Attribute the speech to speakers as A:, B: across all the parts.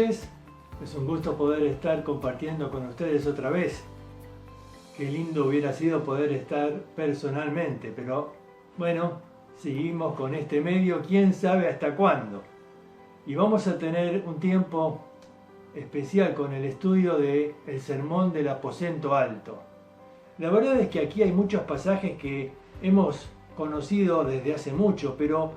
A: noches, es un gusto poder estar compartiendo con ustedes otra vez. Qué lindo hubiera sido poder estar personalmente, pero bueno, seguimos con este medio, quién sabe hasta cuándo. Y vamos a tener un tiempo especial con el estudio del Sermón del Aposento Alto. La verdad es que aquí hay muchos pasajes que hemos conocido desde hace mucho, pero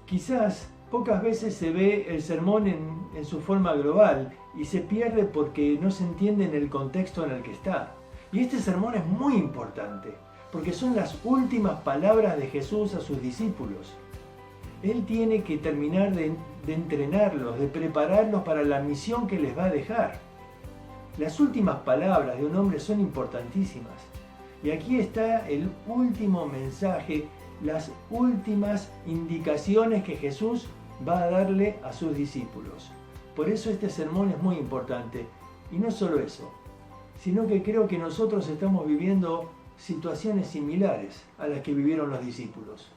A: quizás pocas veces se ve el sermón en su forma global y se pierde porque no se entiende en el contexto en el que está. Y este sermón es muy importante porque son las últimas palabras de Jesús a sus discípulos. Él tiene que terminar de entrenarlos, de prepararlos para la misión que les va a dejar. Las últimas palabras de un hombre son importantísimas. Y aquí está el último mensaje, las últimas indicaciones que Jesús va a darle a sus discípulos. Por eso este sermón es muy importante. Y no solo eso, sino que creo que nosotros estamos viviendo situaciones similares a las que vivieron los discípulos.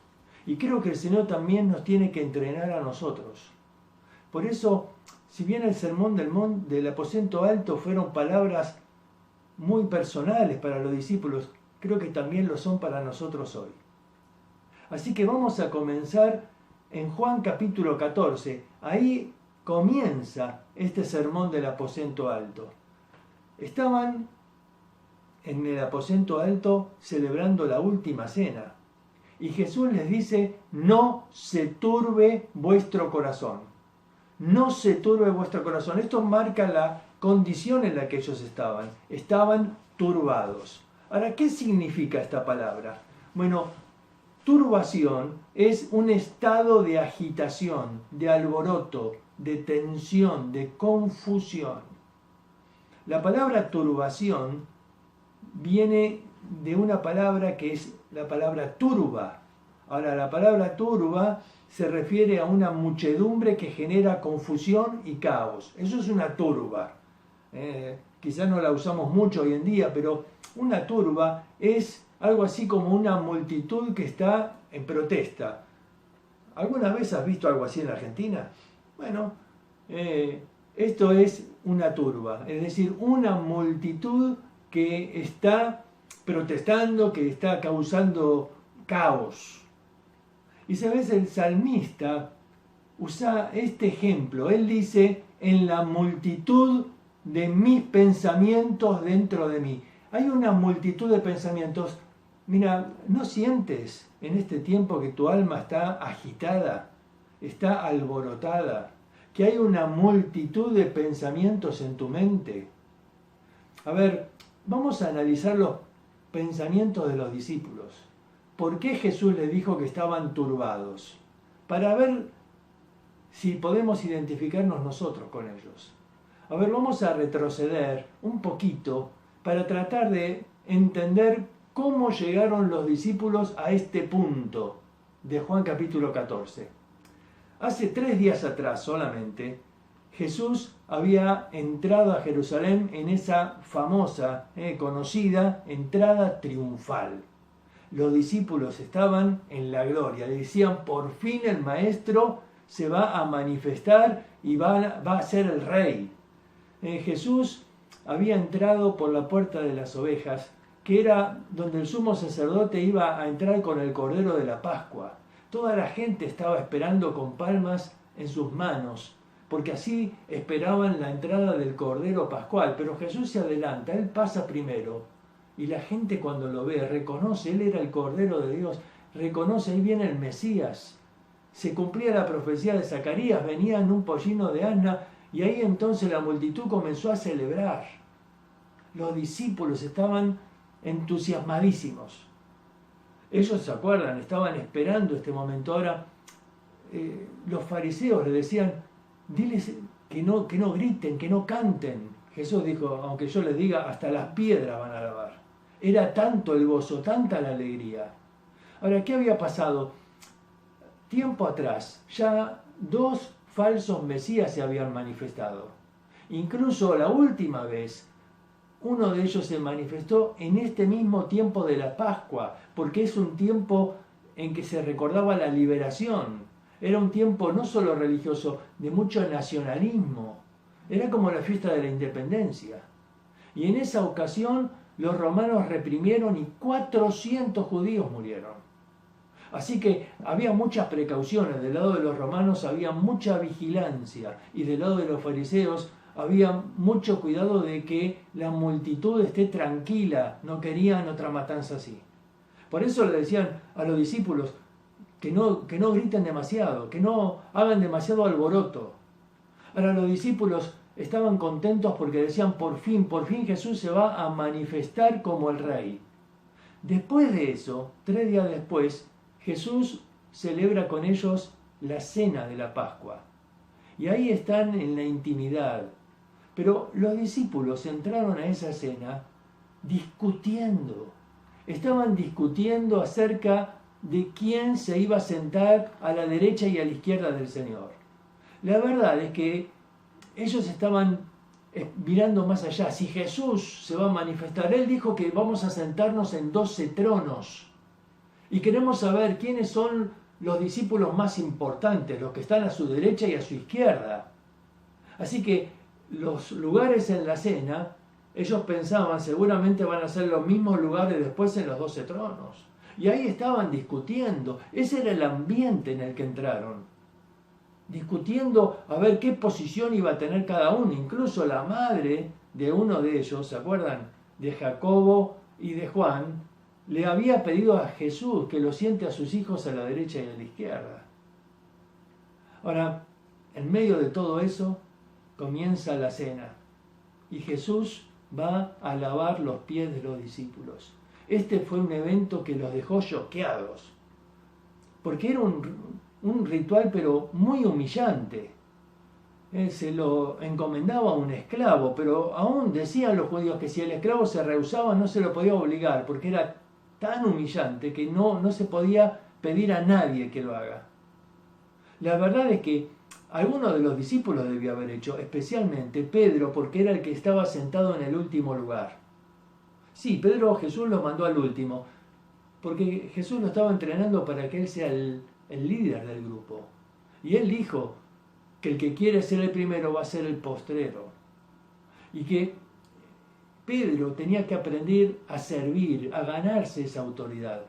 A: Y creo que el Señor también nos tiene que entrenar a nosotros. Por eso, si bien el sermón del aposento alto fueron palabras muy personales para los discípulos, creo que también lo son para nosotros hoy. Así que vamos a comenzar en Juan capítulo 14. Ahí comienza este sermón del aposento alto. Estaban en el aposento alto celebrando la última cena. Y Jesús les dice, no se turbe vuestro corazón. No se turbe vuestro corazón. Esto marca la condición en la que ellos estaban. Estaban turbados. Ahora, ¿qué significa esta palabra? Bueno, turbación es un estado de agitación, de alboroto, de tensión, de confusión. La palabra turbación viene de una palabra que es la palabra turba. Ahora, la palabra turba se refiere a una muchedumbre que genera confusión y caos. Eso es una turba. Quizás no la usamos mucho hoy en día, pero una turba es algo así como una multitud que está en protesta. ¿Alguna vez has visto algo así en Argentina? Bueno, esto es una turba, es decir, una multitud que está protestando, que está causando caos. Y sabes, el salmista usa este ejemplo. Él dice, en la multitud de mis pensamientos dentro de mí. Hay una multitud de pensamientos. Mira, ¿no sientes en este tiempo que tu alma está agitada, está alborotada, que hay una multitud de pensamientos en tu mente? A ver, vamos a analizar los pensamientos de los discípulos. ¿Por qué Jesús les dijo que estaban turbados? Para ver si podemos identificarnos nosotros con ellos. A ver, vamos a retroceder un poquito para tratar de entender cómo llegaron los discípulos a este punto de Juan capítulo 14. Hace 3 días atrás solamente, Jesús había entrado a Jerusalén en esa famosa, conocida entrada triunfal. Los discípulos estaban en la gloria, decían, por fin el Maestro se va a manifestar y va a ser el Rey. Jesús había entrado por la puerta de las ovejas, que era donde el sumo sacerdote iba a entrar con el Cordero de la Pascua. Toda la gente estaba esperando con palmas en sus manos, porque así esperaban la entrada del Cordero Pascual. Pero Jesús se adelanta, Él pasa primero, y la gente cuando lo ve reconoce, Él era el Cordero de Dios, reconoce, ahí viene el Mesías. Se cumplía la profecía de Zacarías, venía en un pollino de asna, y ahí entonces la multitud comenzó a celebrar. Los discípulos estaban entusiasmadísimos. Ellos se acuerdan, estaban esperando este momento. Ahora, los fariseos le decían, diles que no griten, que no canten. Jesús dijo, aunque yo les diga, hasta las piedras van a alabar. Era tanto el gozo, tanta la alegría. Ahora, ¿qué había pasado? Tiempo atrás, ya 2 falsos mesías se habían manifestado. Incluso la última vez, uno de ellos se manifestó en este mismo tiempo de la Pascua, porque es un tiempo en que se recordaba la liberación. Era un tiempo no solo religioso, de mucho nacionalismo. Era como la fiesta de la independencia. Y en esa ocasión los romanos reprimieron y 400 judíos murieron. Así que había muchas precauciones. Del lado de los romanos había mucha vigilancia y del lado de los fariseos había mucho cuidado de que la multitud esté tranquila. No querían otra matanza así. Por eso le decían a los discípulos que no griten demasiado, que no hagan demasiado alboroto. Ahora los discípulos estaban contentos porque decían, por fin Jesús se va a manifestar como el Rey. Después de eso, 3 días después, Jesús celebra con ellos la cena de la Pascua. Y ahí están en la intimidad. Pero los discípulos entraron a esa cena discutiendo. Estaban discutiendo acerca de quién se iba a sentar a la derecha y a la izquierda del Señor. La verdad es que ellos estaban mirando más allá. Si Jesús se va a manifestar, Él dijo que vamos a sentarnos en 12 tronos. Y queremos saber quiénes son los discípulos más importantes, los que están a su derecha y a su izquierda. Así que los lugares en la cena, ellos pensaban seguramente van a ser los mismos lugares después en los 12 tronos. Y ahí estaban discutiendo. Ese era el ambiente en el que entraron. Discutiendo a ver qué posición iba a tener cada uno. Incluso la madre de uno de ellos, ¿se acuerdan? De Jacobo y de Juan, le había pedido a Jesús que lo siente a sus hijos a la derecha y a la izquierda. Ahora, en medio de todo eso, comienza la cena. Y Jesús va a lavar los pies de los discípulos. Este fue un evento que los dejó choqueados. Porque era un ritual, pero muy humillante. Se lo encomendaba a un esclavo, pero aún decían los judíos que si el esclavo se rehusaba no se lo podía obligar, porque era tan humillante que no se podía pedir a nadie que lo haga. La verdad es que alguno de los discípulos debió haber hecho, especialmente Pedro, porque era el que estaba sentado en el último lugar. Sí, Pedro Jesús lo mandó al último, porque Jesús lo estaba entrenando para que él sea el líder del grupo. Y él dijo que el que quiere ser el primero va a ser el postrero. Y que Pedro tenía que aprender a servir, a ganarse esa autoridad.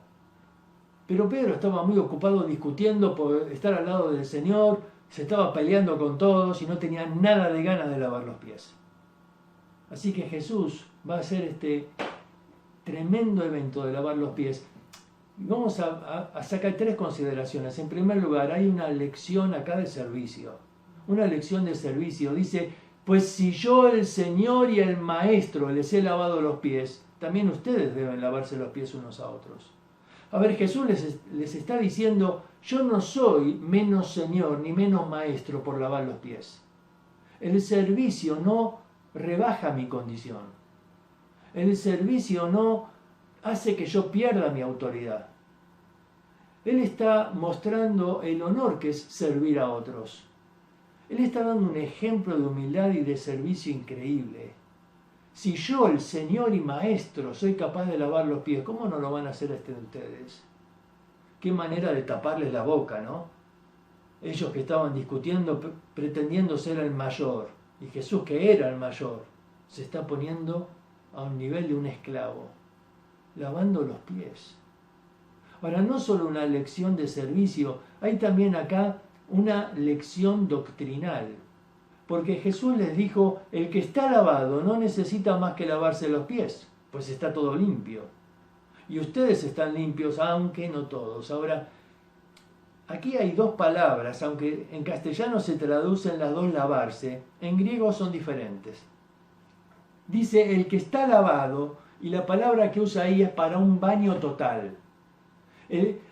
A: Pero Pedro estaba muy ocupado discutiendo por estar al lado del Señor, se estaba peleando con todos y no tenía nada de ganas de lavar los pies. Así que Jesús va a hacer este tremendo evento de lavar los pies. Vamos a sacar 3 consideraciones. En primer lugar, hay una lección acá de servicio. Una lección de servicio. Dice, pues si yo, el Señor y el Maestro, les he lavado los pies, también ustedes deben lavarse los pies unos a otros. A ver, Jesús les está diciendo, yo no soy menos Señor ni menos Maestro por lavar los pies. El servicio no rebaja mi condición. El servicio no hace que yo pierda mi autoridad. Él está mostrando el honor que es servir a otros. Él está dando un ejemplo de humildad y de servicio increíble. Si yo, el Señor y Maestro, soy capaz de lavar los pies, ¿cómo no lo van a hacer ustedes? Qué manera de taparles la boca, ¿no? Ellos que estaban discutiendo, pretendiendo ser el mayor, y Jesús, que era el mayor, se está poniendo a un nivel de un esclavo, lavando los pies. Ahora, no solo una lección de servicio, hay también acá una lección doctrinal. Porque Jesús les dijo, el que está lavado no necesita más que lavarse los pies, pues está todo limpio. Y ustedes están limpios, aunque no todos. Ahora, aquí hay 2 palabras, aunque en castellano se traducen las 2 lavarse, en griego son diferentes. Dice el que está lavado, y la palabra que usa ahí es para un baño total.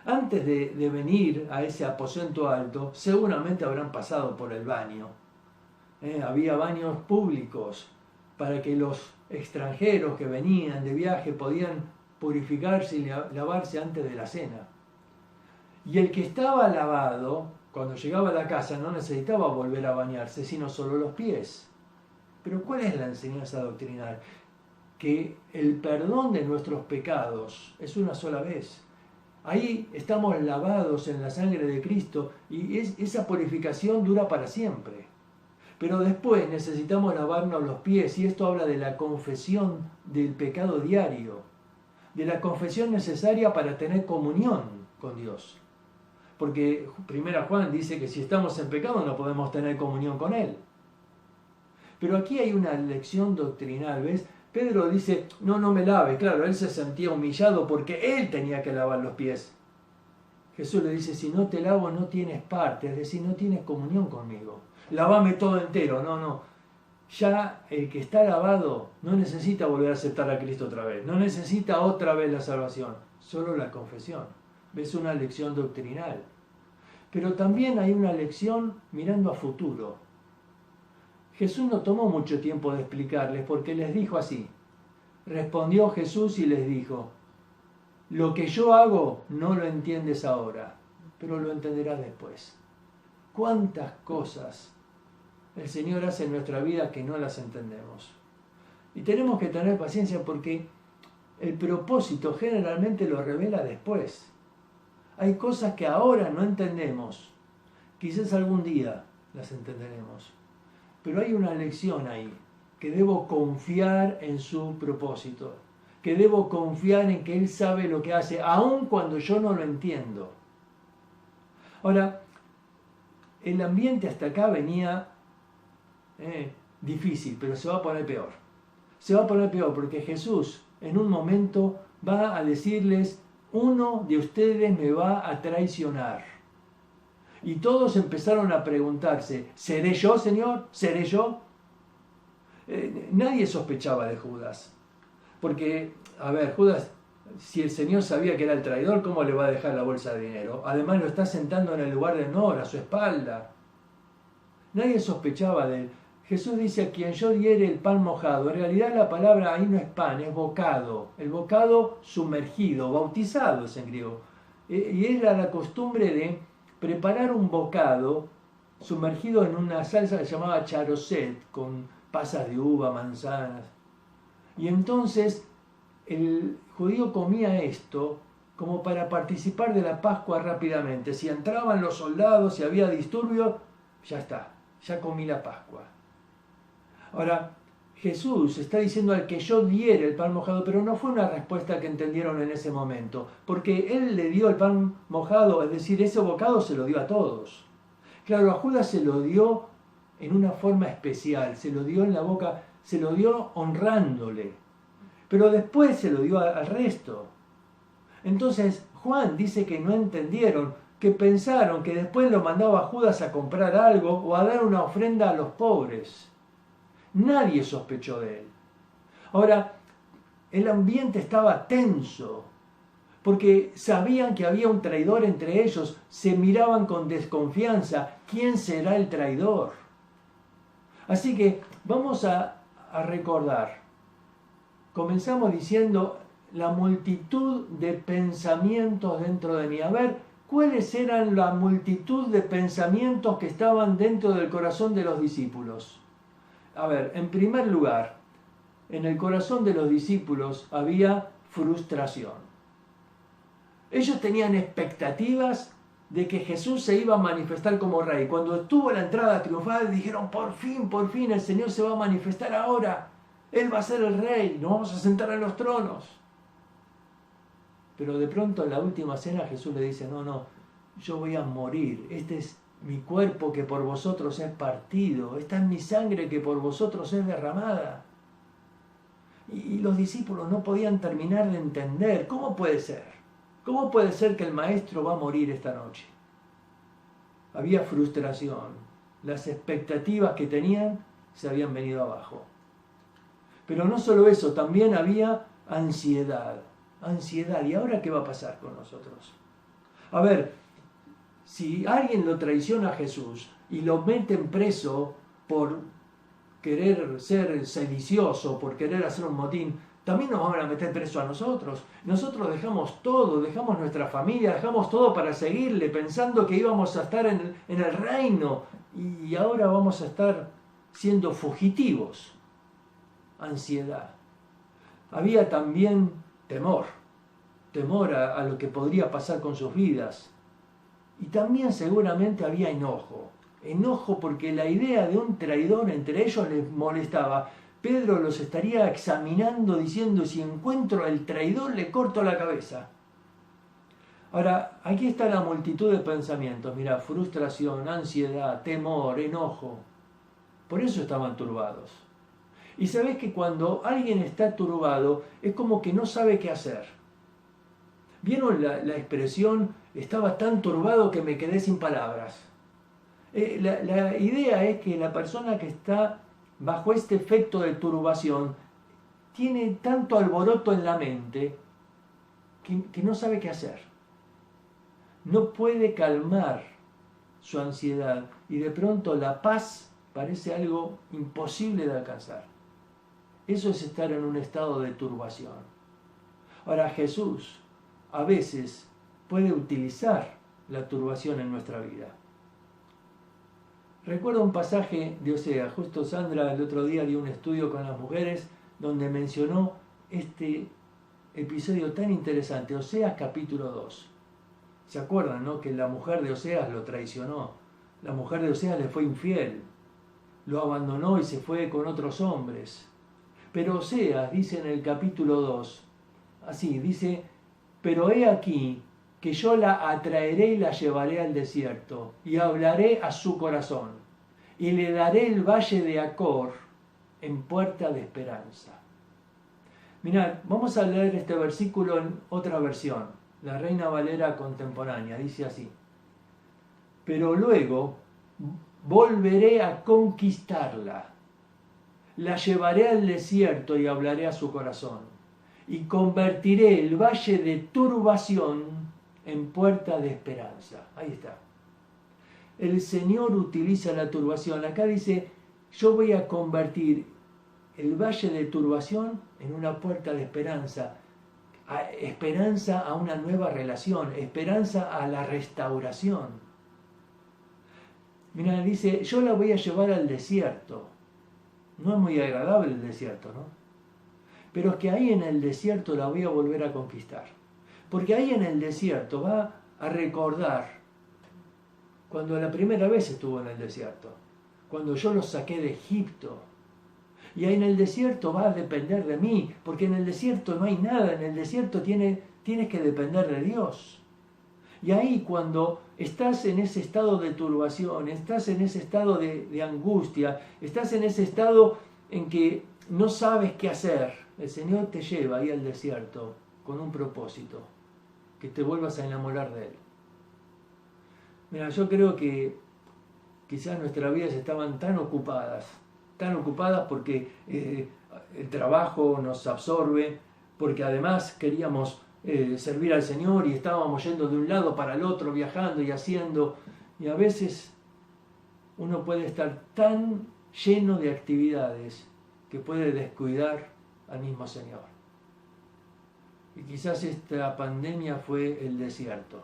A: Antes de venir a ese aposento alto, seguramente habrán pasado por el baño. Había baños públicos para que los extranjeros que venían de viaje podían purificarse y lavarse antes de la cena. Y el que estaba lavado, cuando llegaba a la casa, no necesitaba volver a bañarse, sino solo los pies. Pero ¿cuál es la enseñanza doctrinal? Que el perdón de nuestros pecados es una sola vez. Ahí estamos lavados en la sangre de Cristo y esa purificación dura para siempre. Pero después necesitamos lavarnos los pies y esto habla de la confesión del pecado diario, de la confesión necesaria para tener comunión con Dios. Porque 1 Juan dice que si estamos en pecado no podemos tener comunión con Él. Pero aquí hay una lección doctrinal, ¿ves? Pedro dice, no me lave. Claro, él se sentía humillado porque él tenía que lavar los pies. Jesús le dice, si no te lavo no tienes parte, es decir, no tienes comunión conmigo. Lávame todo entero. No. Ya el que está lavado no necesita volver a aceptar a Cristo otra vez. No necesita otra vez la salvación. Solo la confesión. ¿Ves? Una lección doctrinal. Pero también hay una lección mirando a futuro. Jesús no tomó mucho tiempo de explicarles porque les dijo así. Respondió Jesús y les dijo, lo que yo hago no lo entiendes ahora, pero lo entenderás después. ¿Cuántas cosas el Señor hace en nuestra vida que no las entendemos? Y tenemos que tener paciencia porque el propósito generalmente lo revela después. Hay cosas que ahora no entendemos, quizás algún día las entenderemos. Pero hay una lección ahí, que debo confiar en su propósito, que debo confiar en que Él sabe lo que hace, aun cuando yo no lo entiendo. Ahora, el ambiente hasta acá venía difícil, pero se va a poner peor. Se va a poner peor porque Jesús en un momento va a decirles, uno de ustedes me va a traicionar. Y todos empezaron a preguntarse, ¿seré yo, Señor? ¿Seré yo? Nadie sospechaba de Judas. Porque, Judas, si el Señor sabía que era el traidor, ¿cómo le va a dejar la bolsa de dinero? Además lo está sentando en el lugar de honor, a su espalda. Nadie sospechaba de él. Jesús dice, a quien yo diere el pan mojado. En realidad la palabra ahí no es pan, es bocado. El bocado sumergido, bautizado es en griego. Y era la costumbre de preparar un bocado sumergido en una salsa que se llamaba charoset, con pasas de uva, manzanas. Y entonces el judío comía esto como para participar de la Pascua rápidamente. Si entraban los soldados, si había disturbio, ya está, ya comí la Pascua. Ahora, Jesús está diciendo al que yo diere el pan mojado, pero no fue una respuesta que entendieron en ese momento, porque Él le dio el pan mojado, es decir, ese bocado se lo dio a todos. Claro, a Judas se lo dio en una forma especial, se lo dio en la boca, se lo dio honrándole, pero después se lo dio al resto. Entonces Juan dice que no entendieron, que pensaron que después lo mandaba a Judas a comprar algo o a dar una ofrenda a los pobres. Nadie sospechó de él. Ahora, el ambiente estaba tenso, porque sabían que había un traidor entre ellos, se miraban con desconfianza. ¿Quién será el traidor? Así que vamos a recordar. Comenzamos diciendo la multitud de pensamientos dentro de mí. A ver, ¿cuáles eran la multitud de pensamientos que estaban dentro del corazón de los discípulos? A ver, en primer lugar, en el corazón de los discípulos había frustración. Ellos tenían expectativas de que Jesús se iba a manifestar como rey. Cuando estuvo la entrada triunfal, dijeron, por fin, el Señor se va a manifestar ahora. Él va a ser el rey, nos vamos a sentar en los tronos. Pero de pronto en la última cena Jesús le dice, no, yo voy a morir. Este es mi cuerpo que por vosotros es partido. Esta es mi sangre que por vosotros es derramada. Y los discípulos no podían terminar de entender. ¿Cómo puede ser? ¿Cómo puede ser que el maestro va a morir esta noche? Había frustración. Las expectativas que tenían se habían venido abajo. Pero no solo eso, también había ansiedad. Ansiedad. ¿Y ahora qué va a pasar con nosotros? A ver, si alguien lo traiciona a Jesús y lo meten preso por querer ser sedicioso, por querer hacer un motín, también nos van a meter preso a nosotros. Nosotros dejamos todo, dejamos nuestra familia, dejamos todo para seguirle, pensando que íbamos a estar en el reino y ahora vamos a estar siendo fugitivos. Ansiedad. Había también temor a lo que podría pasar con sus vidas. Y también seguramente había enojo. enojo porque la idea de un traidor entre ellos les molestaba. Pedro los estaría examinando diciendo, si encuentro al traidor le corto la cabeza. Ahora, aquí está la multitud de pensamientos, mira, frustración, ansiedad, temor, enojo. Por eso estaban turbados. Y sabés que cuando alguien está turbado es como que no sabe qué hacer. ¿Vieron la expresión, estaba tan turbado que me quedé sin palabras? La idea es que la persona que está bajo este efecto de turbación tiene tanto alboroto en la mente que no sabe qué hacer. No puede calmar su ansiedad y de pronto la paz parece algo imposible de alcanzar. Eso es estar en un estado de turbación. Ahora, Jesús a veces puede utilizar la turbación en nuestra vida. Recuerdo un pasaje de Oseas. Justo Sandra el otro día dio un estudio con las mujeres donde mencionó este episodio tan interesante. Oseas capítulo 2. ¿Se acuerdan, no? Que la mujer de Oseas lo traicionó. La mujer de Oseas le fue infiel. Lo abandonó y se fue con otros hombres. Pero Oseas dice en el capítulo 2, así, dice, pero he aquí que yo la atraeré y la llevaré al desierto, y hablaré a su corazón, y le daré el valle de Acor en puerta de esperanza. Mirad, vamos a leer este versículo en otra versión. La Reina Valera contemporánea dice así: pero luego volveré a conquistarla, la llevaré al desierto y hablaré a su corazón, y convertiré el valle de turbación en puerta de esperanza. Ahí está. El Señor utiliza la turbación. Acá dice, yo voy a convertir el valle de turbación en una puerta de esperanza. Esperanza a una nueva relación, esperanza a la restauración. Mira, dice, yo la voy a llevar al desierto. No es muy agradable el desierto, ¿no? Pero es que ahí en el desierto la voy a volver a conquistar. Porque ahí en el desierto va a recordar cuando la primera vez estuvo en el desierto, cuando yo los saqué de Egipto. Y ahí en el desierto va a depender de mí, porque en el desierto no hay nada, en el desierto tienes que depender de Dios. Y ahí cuando estás en ese estado de turbación, estás en ese estado de angustia, estás en ese estado en que no sabes qué hacer, el Señor te lleva ahí al desierto con un propósito, que te vuelvas a enamorar de Él. Mira, yo creo que quizás nuestras vidas estaban tan ocupadas porque el trabajo nos absorbe, porque además queríamos servir al Señor y estábamos yendo de un lado para el otro, viajando y haciendo, y a veces uno puede estar tan lleno de actividades que puede descuidar al mismo Señor. Y quizás esta pandemia fue el desierto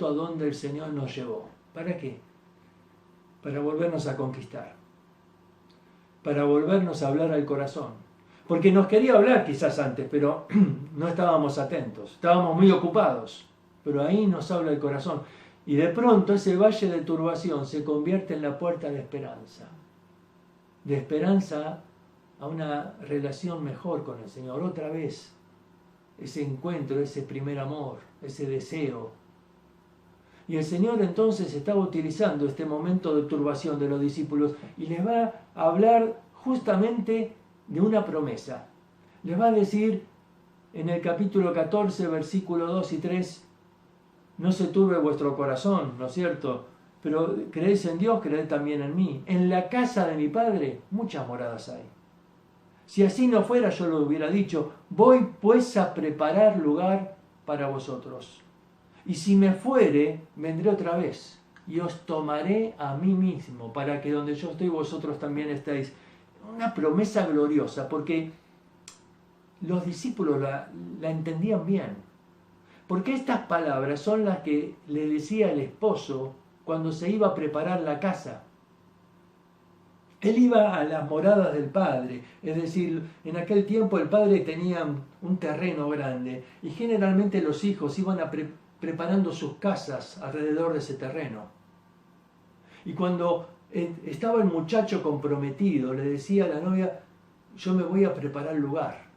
A: a donde el Señor nos llevó. ¿Para qué? Para volvernos a conquistar, para volvernos a hablar al corazón. Porque nos quería hablar quizás antes, pero no estábamos atentos, estábamos muy ocupados. Pero ahí nos habla el corazón. Y de pronto ese valle de turbación se convierte en la puerta de esperanza a una relación mejor con el Señor. Otra vez, ese encuentro, ese primer amor, ese deseo. Y el Señor entonces estaba utilizando este momento de turbación de los discípulos y les va a hablar justamente de una promesa. Les va a decir en el capítulo 14, versículo 2 y 3, no se turbe vuestro corazón, ¿no es cierto? Pero creéis en Dios, creed también en mí. En la casa de mi Padre muchas moradas hay. Si así no fuera, yo lo hubiera dicho, voy pues a preparar lugar para vosotros. Y si me fuere, vendré otra vez y os tomaré a mí mismo, para que donde yo estoy vosotros también estéis. Una promesa gloriosa, porque los discípulos la entendían bien. Porque estas palabras son las que le decía el esposo cuando se iba a preparar la casa. Él iba a las moradas del padre, es decir, en aquel tiempo el padre tenía un terreno grande y generalmente los hijos iban preparando sus casas alrededor de ese terreno. Y cuando estaba el muchacho comprometido, le decía a la novia, yo me voy a preparar lugar.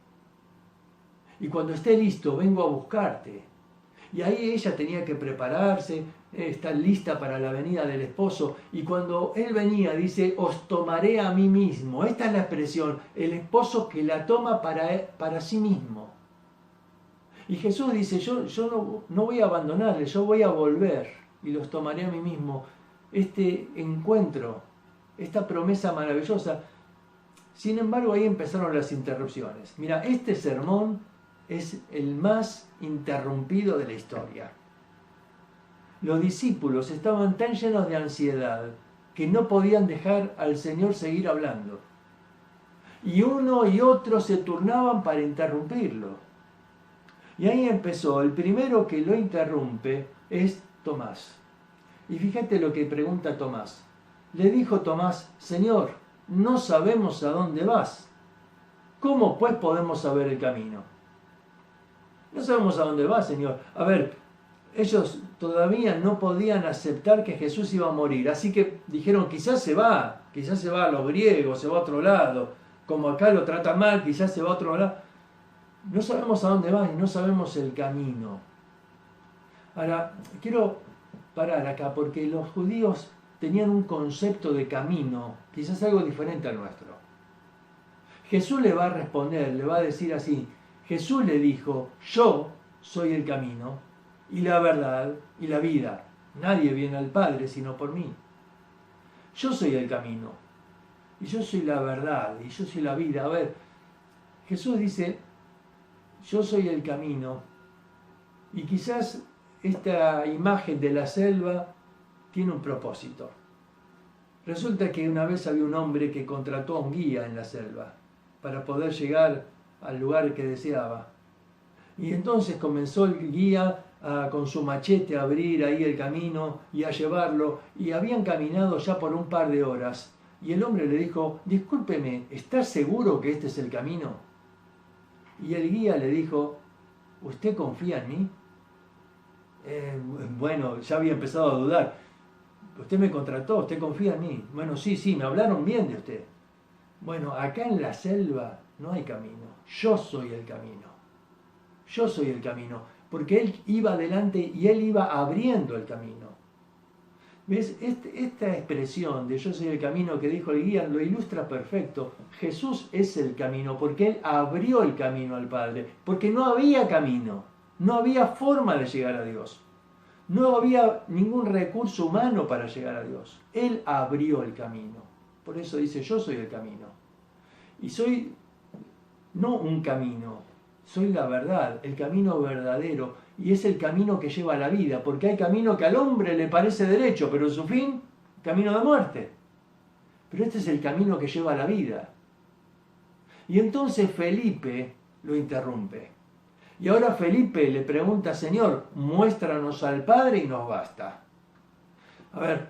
A: Y cuando esté listo, vengo a buscarte. Y ahí ella tenía que prepararse, estar lista para la venida del esposo. Y cuando él venía, dice, os tomaré a mí mismo. Esta es la expresión, el esposo que la toma para sí mismo. Y Jesús dice, yo no voy a abandonarle, yo voy a volver y los tomaré a mí mismo. Este encuentro, esta promesa maravillosa. Sin embargo, ahí empezaron las interrupciones. Mira, este sermón es el más interrumpido de la historia. Los discípulos estaban tan llenos de ansiedad que no podían dejar al Señor seguir hablando. Y uno y otro se turnaban para interrumpirlo. Y ahí empezó. El primero que lo interrumpe es Tomás. Y fíjate lo que pregunta Tomás. Le dijo Tomás, Señor, no sabemos a dónde vas. ¿Cómo pues podemos saber el camino? No sabemos a dónde vas, Señor. A ver, ellos todavía no podían aceptar que Jesús iba a morir. Así que dijeron, quizás se va a los griegos, se va a otro lado. Como acá lo trata mal, quizás se va a otro lado. No sabemos a dónde vas y no sabemos el camino. Ahora, quiero parar acá porque los judíos tenían un concepto de camino, quizás algo diferente al nuestro. Jesús le va a responder, le va a decir así. Jesús le dijo, yo soy el camino y la verdad y la vida. Nadie viene al Padre sino por mí. Yo soy el camino y yo soy la verdad y yo soy la vida. A ver, Jesús dice, yo soy el camino. Y quizás esta imagen de la selva tiene un propósito. Resulta que una vez había un hombre que contrató a un guía en la selva para poder llegar al lugar que deseaba. Y entonces comenzó el guía con su machete a abrir ahí el camino y a llevarlo. Y habían caminado ya por un par de horas. Y el hombre le dijo, discúlpeme, ¿estás seguro que este es el camino? Y el guía le dijo, ¿usted confía en mí? Bueno, ya había empezado a dudar. Usted me contrató, usted confía en mí. Bueno, sí, me hablaron bien de usted. Bueno, acá en la selva no hay camino. Yo soy el camino. Yo soy el camino. Porque él iba adelante y él iba abriendo el camino. ¿Ves? Esta expresión de yo soy el camino que dijo el guía lo ilustra perfecto. Jesús es el camino porque Él abrió el camino al Padre. Porque no había camino, no había forma de llegar a Dios. No había ningún recurso humano para llegar a Dios. Él abrió el camino. Por eso dice yo soy el camino. Y soy no un camino, soy la verdad, el camino verdadero. Y es el camino que lleva a la vida, porque hay camino que al hombre le parece derecho, pero en su fin, camino de muerte. Pero este es el camino que lleva a la vida. Y entonces Felipe lo interrumpe. Y ahora Felipe le pregunta, Señor, muéstranos al Padre y nos basta. A ver,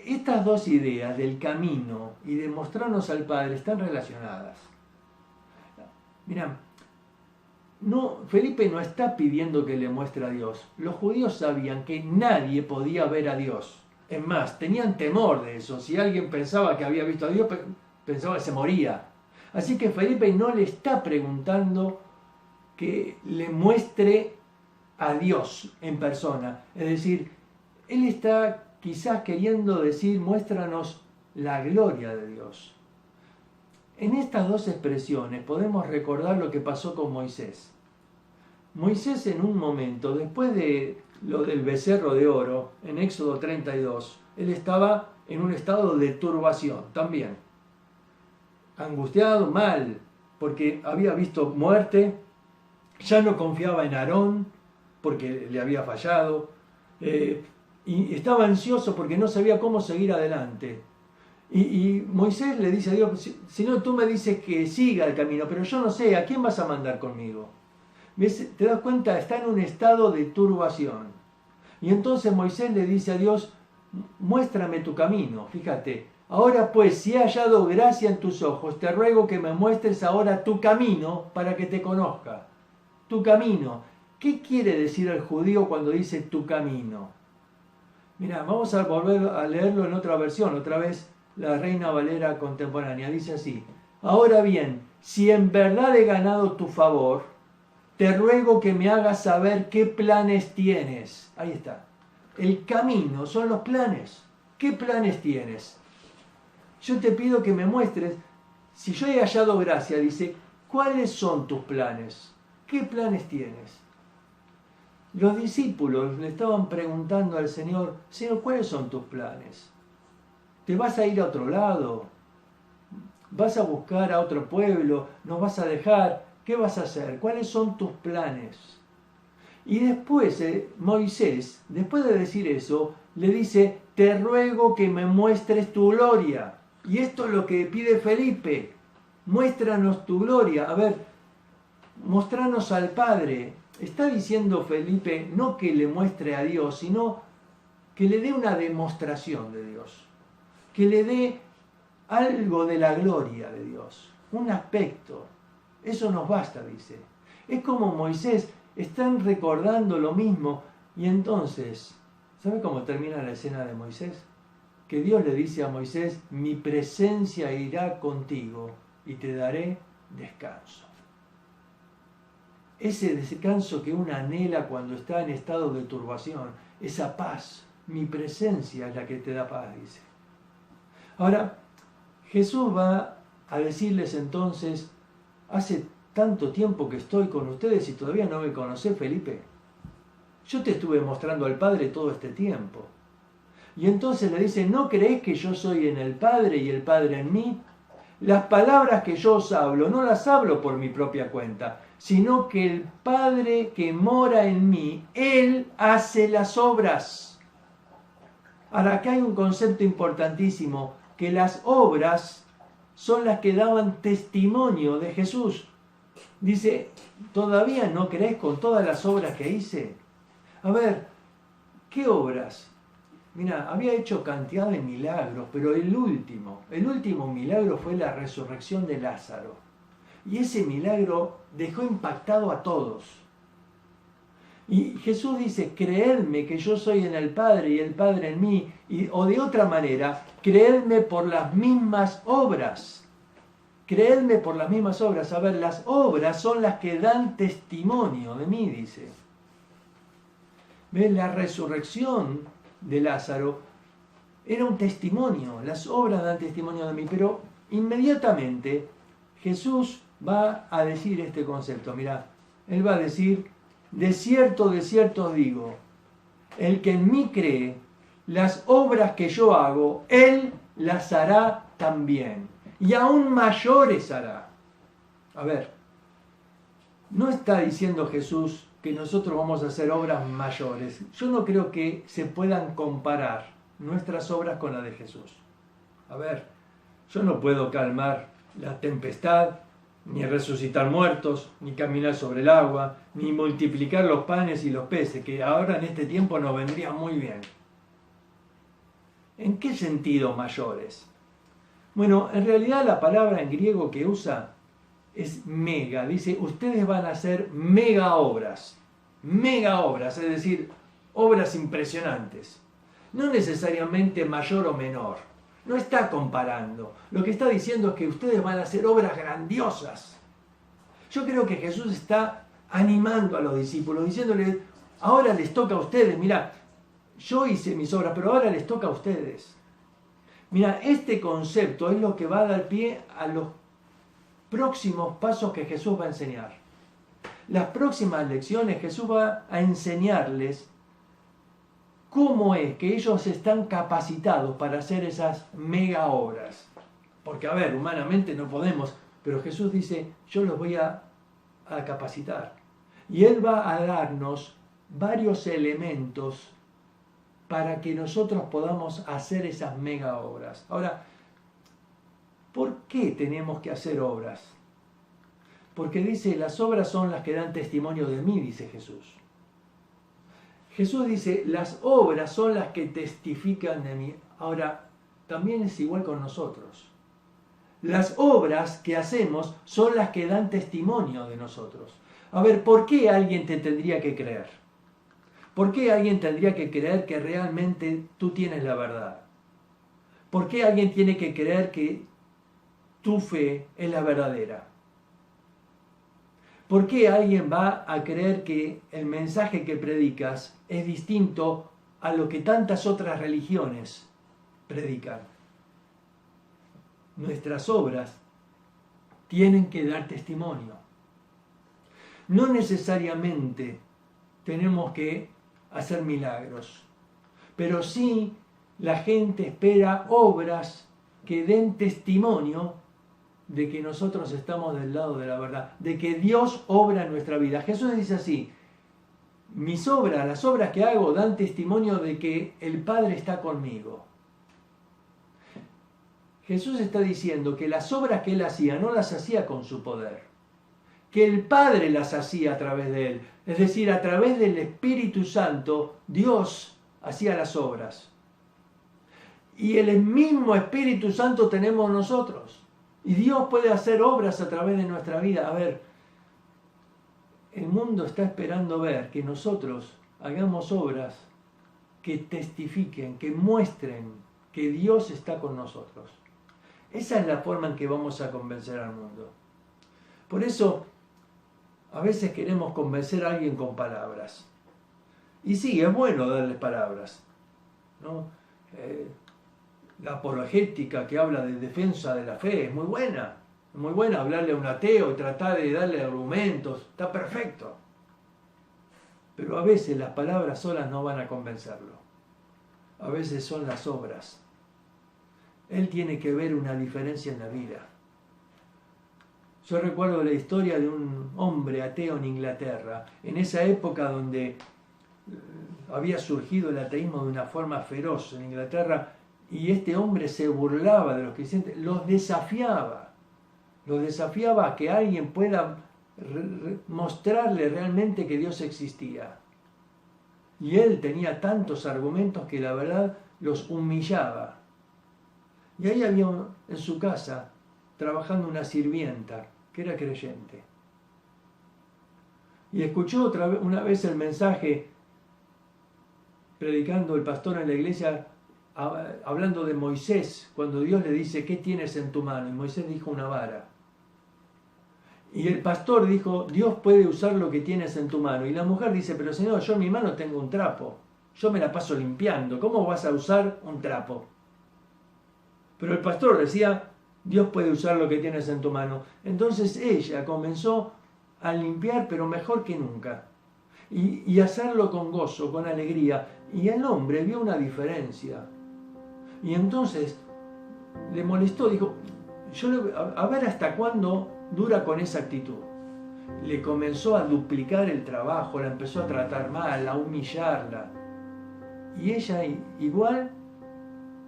A: estas dos ideas del camino y de mostrarnos al Padre están relacionadas. Mirá, Felipe no está pidiendo que le muestre a Dios. Los judíos sabían que nadie podía ver a Dios. Es más, tenían temor de eso. Si alguien pensaba que había visto a Dios, pensaba que se moría. Así que Felipe no le está preguntando que le muestre a Dios en persona. Es decir, él está quizás queriendo decir, muéstranos la gloria de Dios. En estas dos expresiones podemos recordar lo que pasó con Moisés. Moisés en un momento, después de lo del becerro de oro, en Éxodo 32, él estaba en un estado de turbación también. Angustiado, mal, porque había visto muerte, ya no confiaba en Aarón, porque le había fallado, y estaba ansioso porque no sabía cómo seguir adelante. Y Moisés le dice a Dios, Señor, tú me dices que siga el camino, pero yo no sé, ¿a quién vas a mandar conmigo? ¿Ves? ¿Te das cuenta? Está en un estado de turbación. Y entonces Moisés le dice a Dios, muéstrame tu camino. Fíjate, ahora pues, si he hallado gracia en tus ojos, te ruego que me muestres ahora tu camino para que te conozca. Tu camino. ¿Qué quiere decir el judío cuando dice tu camino? Mira, vamos a volver a leerlo en otra versión, otra vez la Reina Valera contemporánea. Dice así: ahora bien, si en verdad he ganado tu favor, te ruego que me hagas saber qué planes tienes. Ahí está. El camino son los planes. ¿Qué planes tienes? Yo te pido que me muestres, si yo he hallado gracia, dice, ¿cuáles son tus planes? ¿Qué planes tienes? Los discípulos le estaban preguntando al Señor: Señor, ¿cuáles son tus planes? ¿Te vas a ir a otro lado? ¿Vas a buscar a otro pueblo? ¿Nos vas a dejar? ¿Qué vas a hacer? ¿Cuáles son tus planes? Y después Moisés, después de decir eso, le dice: te ruego que me muestres tu gloria. Y esto es lo que pide Felipe: muéstranos tu gloria. A ver, mostranos al Padre. Está diciendo Felipe no que le muestre a Dios, sino que le dé una demostración de Dios, que le dé algo de la gloria de Dios, un aspecto. Eso nos basta, dice. Es como Moisés, están recordando lo mismo. Y entonces, ¿sabe cómo termina la escena de Moisés? Que Dios le dice a Moisés: mi presencia irá contigo y te daré descanso. Ese descanso que uno anhela cuando está en estado de turbación, esa paz, mi presencia es la que te da paz, dice. Ahora, Jesús va a decirles entonces: hace tanto tiempo que estoy con ustedes y todavía no me conocés, Felipe. Yo te estuve mostrando al Padre todo este tiempo. Y entonces le dice: ¿no creéis que yo soy en el Padre y el Padre en mí? Las palabras que yo os hablo, no las hablo por mi propia cuenta, sino que el Padre que mora en mí, Él hace las obras. Ahora, acá hay un concepto importantísimo, que las obras son las que daban testimonio de Jesús. Dice: ¿todavía no crees con todas las obras que hice? A ver, ¿qué obras? Mira, había hecho cantidad de milagros, pero el último milagro fue la resurrección de Lázaro. Y ese milagro dejó impactado a todos. Y Jesús dice: creedme que yo soy en el Padre y el Padre en mí. O de otra manera, creedme por las mismas obras. Creedme por las mismas obras. A ver, las obras son las que dan testimonio de mí, dice. ¿Ves? La resurrección de Lázaro era un testimonio. Las obras dan testimonio de mí. Pero inmediatamente Jesús va a decir este concepto. Mira, Él va a decir: de cierto os digo, el que en mí cree, las obras que yo hago, Él las hará también. Y aún mayores hará. A ver, no está diciendo Jesús que nosotros vamos a hacer obras mayores. Yo no creo que se puedan comparar nuestras obras con las de Jesús. A ver, yo no puedo calmar la tempestad, ni resucitar muertos, ni caminar sobre el agua, ni multiplicar los panes y los peces, que ahora en este tiempo nos vendrían muy bien. ¿En qué sentido mayores? Bueno, en realidad la palabra en griego que usa es mega. Dice: ustedes van a hacer mega obras, es decir, obras impresionantes. No necesariamente mayor o menor. No está comparando. Lo que está diciendo es que ustedes van a hacer obras grandiosas. Yo creo que Jesús está animando a los discípulos, diciéndoles: ahora les toca a ustedes. Mira, yo hice mis obras, pero ahora les toca a ustedes. Mira, este concepto es lo que va a dar pie a los próximos pasos que Jesús va a enseñar. Las próximas lecciones Jesús va a enseñarles cómo es que ellos están capacitados para hacer esas mega obras. Porque, a ver, humanamente no podemos, pero Jesús dice: yo los voy a capacitar. Y Él va a darnos varios elementos para que nosotros podamos hacer esas mega obras. Ahora, ¿por qué tenemos que hacer obras? Porque dice: las obras son las que dan testimonio de mí, dice Jesús. Jesús dice: las obras son las que testifican de mí. Ahora, también es igual con nosotros. Las obras que hacemos son las que dan testimonio de nosotros. A ver, ¿por qué alguien te tendría que creer? ¿Por qué alguien tendría que creer que realmente tú tienes la verdad? ¿Por qué alguien tiene que creer que tu fe es la verdadera? ¿Por qué alguien va a creer que el mensaje que predicas es distinto a lo que tantas otras religiones predican? Nuestras obras tienen que dar testimonio. No necesariamente tenemos que hacer milagros, pero sí la gente espera obras que den testimonio de que nosotros estamos del lado de la verdad, de que Dios obra en nuestra vida. Jesús dice así: mis obras, las obras que hago, dan testimonio de que el Padre está conmigo. Jesús está diciendo que las obras que él hacía no las hacía con su poder, que el Padre las hacía a través de él. Es decir, a través del Espíritu Santo, Dios hacía las obras. Y el mismo Espíritu Santo tenemos nosotros. Y Dios puede hacer obras a través de nuestra vida. A ver, el mundo está esperando ver que nosotros hagamos obras que testifiquen, que muestren que Dios está con nosotros. Esa es la forma en que vamos a convencer al mundo. Por eso, a veces queremos convencer a alguien con palabras. Y sí, es bueno darles palabras, ¿no? La apologética que habla de defensa de la fe es muy buena. Es muy buena hablarle a un ateo y tratar de darle argumentos. Está perfecto. Pero a veces las palabras solas no van a convencerlo. A veces son las obras. Él tiene que ver una diferencia en la vida. Yo recuerdo la historia de un hombre ateo en Inglaterra, en esa época donde había surgido el ateísmo de una forma feroz en Inglaterra, y este hombre se burlaba de los cristianos, los desafiaba a que alguien pueda mostrarle realmente que Dios existía. Y él tenía tantos argumentos que la verdad los humillaba. Y ahí había en su casa trabajando una sirvienta que era creyente. Y escuchó una vez el mensaje predicando el pastor en la iglesia, hablando de Moisés, cuando Dios le dice: ¿qué tienes en tu mano? Y Moisés dijo: una vara. Y el pastor dijo: Dios puede usar lo que tienes en tu mano. Y la mujer dice: pero Señor, yo en mi mano tengo un trapo, yo me la paso limpiando, ¿cómo vas a usar un trapo? Pero el pastor decía: Dios puede usar lo que tienes en tu mano. Entonces ella comenzó a limpiar, pero mejor que nunca, y hacerlo con gozo, con alegría. Y el hombre vio una diferencia. Y entonces le molestó, dijo: a ver hasta cuándo dura con esa actitud. Le comenzó a duplicar el trabajo, la empezó a tratar mal, a humillarla. Y ella igual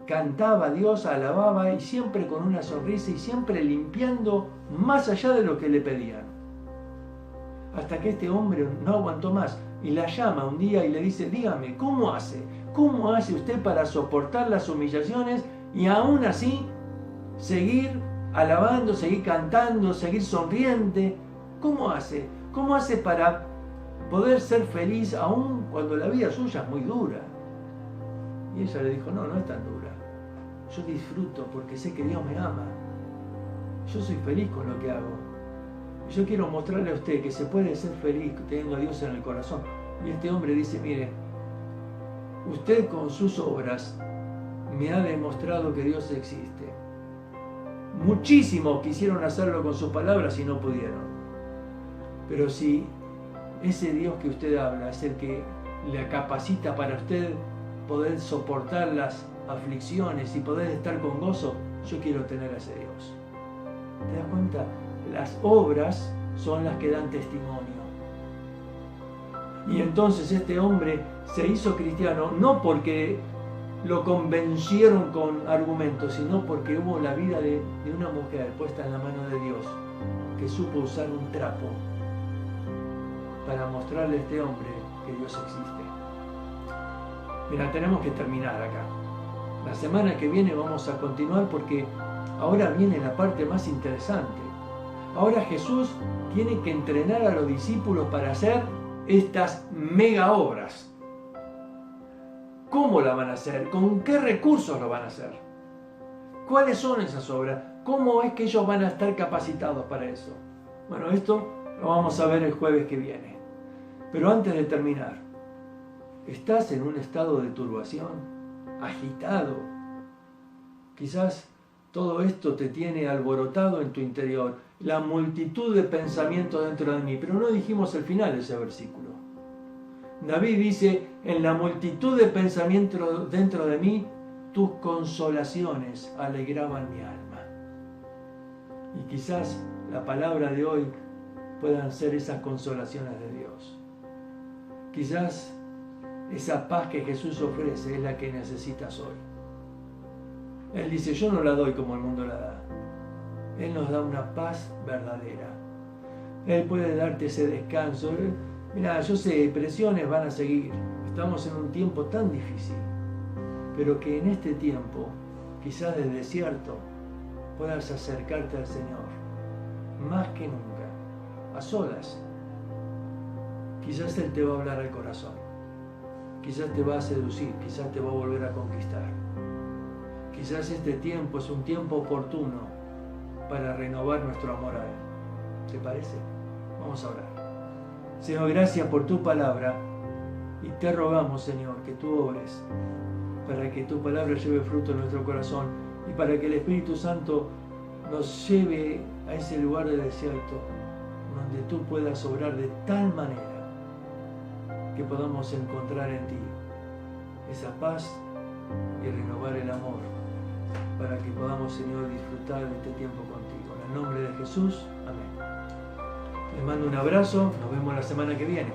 A: cantaba a Dios, alababa, y siempre con una sonrisa y siempre limpiando más allá de lo que le pedían. Hasta que este hombre no aguantó más y la llama un día y le dice: dígame, ¿cómo hace? ¿Cómo hace usted para soportar las humillaciones y aún así seguir alabando, seguir cantando, seguir sonriente? ¿Cómo hace? ¿Cómo hace para poder ser feliz aún cuando la vida suya es muy dura? Y ella le dijo: no es tan dura. Yo disfruto porque sé que Dios me ama. Yo soy feliz con lo que hago. Y yo quiero mostrarle a usted que se puede ser feliz teniendo a Dios en el corazón. Y este hombre dice: mire, usted con sus obras me ha demostrado que Dios existe. Muchísimos quisieron hacerlo con sus palabras y no pudieron. Pero si ese Dios que usted habla es el que le capacita para usted poder soportar las aflicciones y poder estar con gozo, yo quiero tener a ese Dios. ¿Te das cuenta? Las obras son las que dan testimonio. Y entonces este hombre se hizo cristiano no porque lo convencieron con argumentos, sino porque hubo la vida de una mujer puesta en la mano de Dios, que supo usar un trapo para mostrarle a este hombre que Dios existe. Mira, tenemos que terminar acá. La semana que viene vamos a continuar porque ahora viene la parte más interesante. Ahora Jesús tiene que entrenar a los discípulos para hacer estas mega obras. ¿Cómo la van a hacer? ¿Con qué recursos lo van a hacer? ¿Cuáles son esas obras? ¿Cómo es que ellos van a estar capacitados para eso? Bueno, esto lo vamos a ver el jueves que viene. Pero antes de terminar, ¿estás en un estado de turbación? ¿Agitado? Quizás todo esto te tiene alborotado en tu interior, la multitud de pensamientos dentro de mí, pero no dijimos el final de ese versículo. David dice, en la multitud de pensamientos dentro de mí, tus consolaciones alegraban mi alma. Y quizás la palabra de hoy puedan ser esas consolaciones de Dios. Quizás esa paz que Jesús ofrece es la que necesitas hoy. Él dice, yo no la doy como el mundo la da. Él nos da una paz verdadera. Él puede darte ese descanso. Mira, yo sé, presiones van a seguir. Estamos en un tiempo tan difícil. Pero que en este tiempo, quizás de desierto, puedas acercarte al Señor. Más que nunca. A solas. Quizás Él te va a hablar al corazón. Quizás te va a seducir. Quizás te va a volver a conquistar. Quizás este tiempo es un tiempo oportuno para renovar nuestro amor a Él. ¿Te parece? Vamos a orar. Señor, gracias por tu palabra y te rogamos, Señor, que tú obres para que tu palabra lleve fruto en nuestro corazón y para que el Espíritu Santo nos lleve a ese lugar de desierto donde tú puedas obrar de tal manera que podamos encontrar en ti esa paz y renovar el amor para que podamos, Señor, disfrutar de este tiempo contigo. En el nombre de Jesús, amén. Les mando un abrazo, nos vemos la semana que viene.